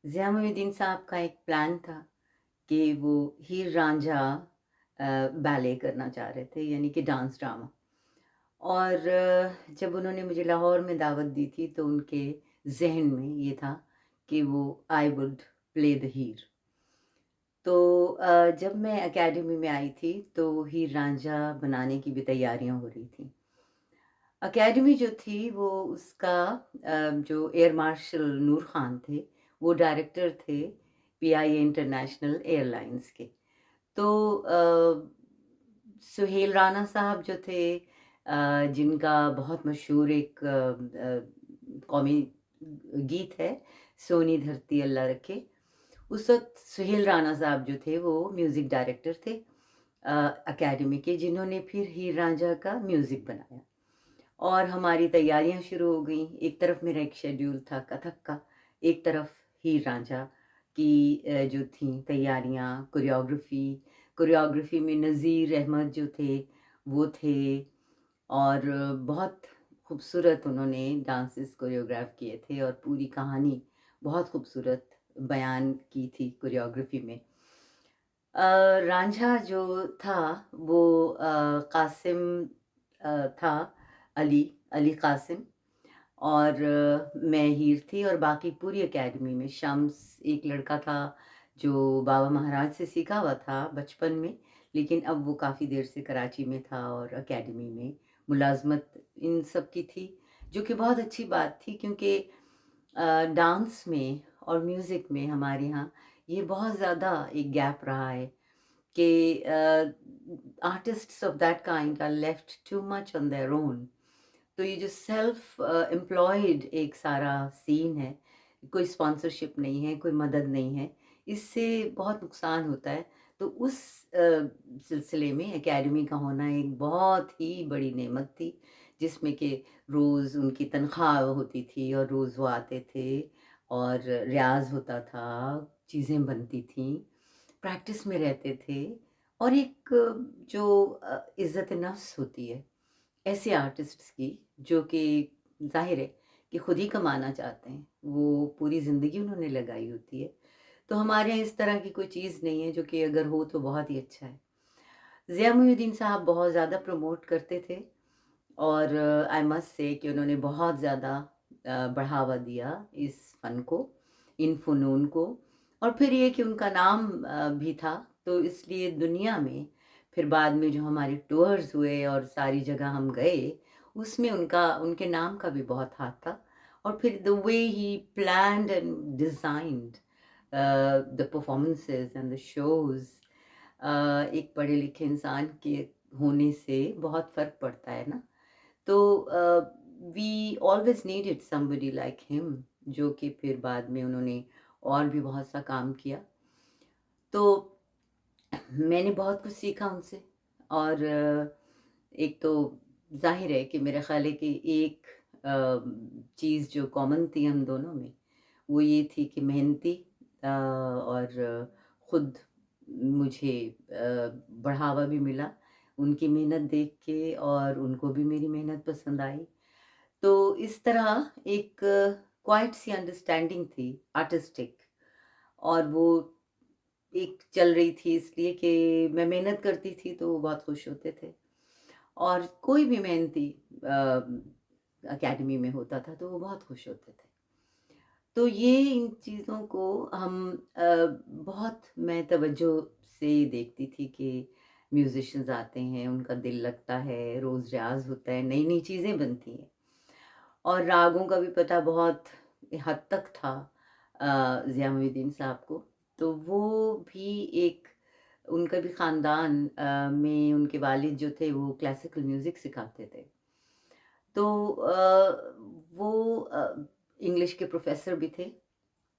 ज़िया मोइनुद्दीन साहब का एक प्लान था कि वो हीर रांझा बैले करना चाह रहे थे, यानी कि डांस ड्रामा। और जब उन्होंने मुझे लाहौर में दावत दी थी तो उनके ज़हन में ये था कि वो आई वुड प्ले द हीर। तो जब मैं एकेडमी में आई थी तो हीर रांझा बनाने की भी तैयारियां हो रही थी। एकेडमी जो थी वो उसका जो एयर मार्शल नूर खान थे, वो डायरेक्टर थे पीआईए इंटरनेशनल एयरलाइंस के। तो सुहेल राना साहब जो थे, जिनका बहुत मशहूर एक कौमी गीत है, सोनी धरती अल्लाह रखे। उस वक्त सुहेल राना साहब जो थे वो म्यूज़िक डायरेक्टर थे एकेडमी के, जिन्होंने फिर हीर रांझा का म्यूज़िक बनाया। और हमारी तैयारियां शुरू हो गई। एक तरफ मेरा एक शेड्यूल था कथक का, एक तरफ हीर रांझा की जो थी तैयारियां, कोरियोग्राफी। कोरियोग्राफी में नज़ीर अहमद जो थे वो थे, और बहुत खूबसूरत उन्होंने डांसेस कोरियोग्राफ किए थे और पूरी कहानी बहुत खूबसूरत बयान की थी कोरियोग्राफी में। रांझा जो था वो कासिम था, अली अली कासिम। और मैं हीर थी, और बाकी पूरी एकेडमी में शम्स एक लड़का था जो बाबा महाराज से सीखा हुआ था बचपन में, लेकिन अब वो काफ़ी देर से कराची में था और एकेडमी में मुलाजमत इन सब की थी, जो कि बहुत अच्छी बात थी, क्योंकि डांस में और म्यूज़िक में हमारे यहाँ ये बहुत ज़्यादा एक गैप रहा है कि artists of that kind are left too much on their own. तो ये जो सेल्फ एम्प्लॉयड एक सारा सीन है, कोई स्पॉन्सरशिप नहीं है, कोई मदद नहीं है, इससे बहुत नुकसान होता है। तो उस सिलसिले में एकेडमी का होना एक बहुत ही बड़ी नेमत थी, जिसमें कि रोज़ उनकी तनख्वाह होती थी और रोज़ वो आते थे और रियाज़ होता था, चीज़ें बनती थीं, प्रैक्टिस में रहते थे। और एक जो इज़्ज़त नफ्स होती है ऐसे आर्टिस्ट्स की, जो कि ज़ाहिर है कि खुद ही कमाना चाहते हैं, वो पूरी ज़िंदगी उन्होंने लगाई होती है। तो हमारे यहाँ इस तरह की कोई चीज़ नहीं है, जो कि अगर हो तो बहुत ही अच्छा है। ज़िया मोइनुद्दीन साहब बहुत ज़्यादा प्रमोट करते थे, और आई मस्ट से कि उन्होंने बहुत ज़्यादा बढ़ावा दिया इस फ़न को, इन फ़नून को। और फिर ये कि उनका नाम भी था, तो इसलिए दुनिया में फिर बाद में जो हमारे टूर्स हुए और सारी जगह हम गए, उसमें उनके नाम का भी बहुत हाथ था। और फिर the way he planned and designed the performances and the shows, एक पढ़े लिखे इंसान के होने से बहुत फ़र्क पड़ता है ना। तो we always needed somebody like him, जो कि फिर बाद में उन्होंने और भी बहुत सा काम किया। तो मैंने बहुत कुछ सीखा उनसे। और एक तो जाहिर है कि मेरा ख़्याल है कि एक चीज़ जो कॉमन थी हम दोनों में, वो ये थी कि मेहनती, और ख़ुद मुझे बढ़ावा भी मिला उनकी मेहनत देख के, और उनको भी मेरी मेहनत पसंद आई। तो इस तरह एक क्वाइट सी अंडरस्टैंडिंग थी आर्टिस्टिक, और वो एक चल रही थी इसलिए कि मैं मेहनत करती थी तो वो बहुत खुश होते थे। और कोई भी मेहनती एकेडमी में होता था तो वो बहुत खुश होते थे। तो ये इन चीज़ों को हम बहुत मैं तवज्जो से देखती थी कि म्यूज़िशियंस आते हैं, उनका दिल लगता है, रोज़ रियाज़ होता है, नई-नई चीज़ें बनती हैं। और रागों का भी पता बहुत हद तक था ज़िया मोइनुद्दीन साहब को। तो वो भी एक, उनका भी ख़ानदान में उनके वालिद जो थे वो क्लासिकल म्यूज़िक सिखाते थे। तो वो इंग्लिश के प्रोफ़ेसर भी थे।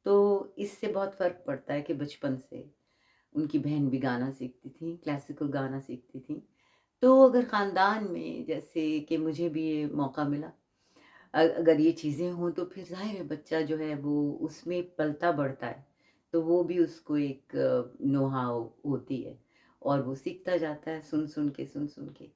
तो इससे बहुत फ़र्क पड़ता है कि बचपन से उनकी बहन भी गाना सीखती थी, क्लासिकल गाना सीखती थी। तो अगर ख़ानदान में जैसे कि मुझे भी ये मौका मिला, अगर ये चीज़ें हों तो फिर ज़ाहिर है बच्चा जो है वो उसमें पलता-बढ़ता है। तो वो भी उसको एक नो-हाउ होती है, और वो सीखता जाता है सुन-सुन के।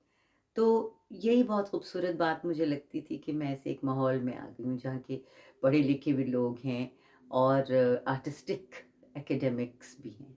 तो यही बहुत खूबसूरत बात मुझे लगती थी कि मैं ऐसे एक माहौल में आ गई हूँ जहाँ के पढ़े लिखे भी लोग हैं, اور آرٹسٹک ایکیڈیمکس بھی ہیں۔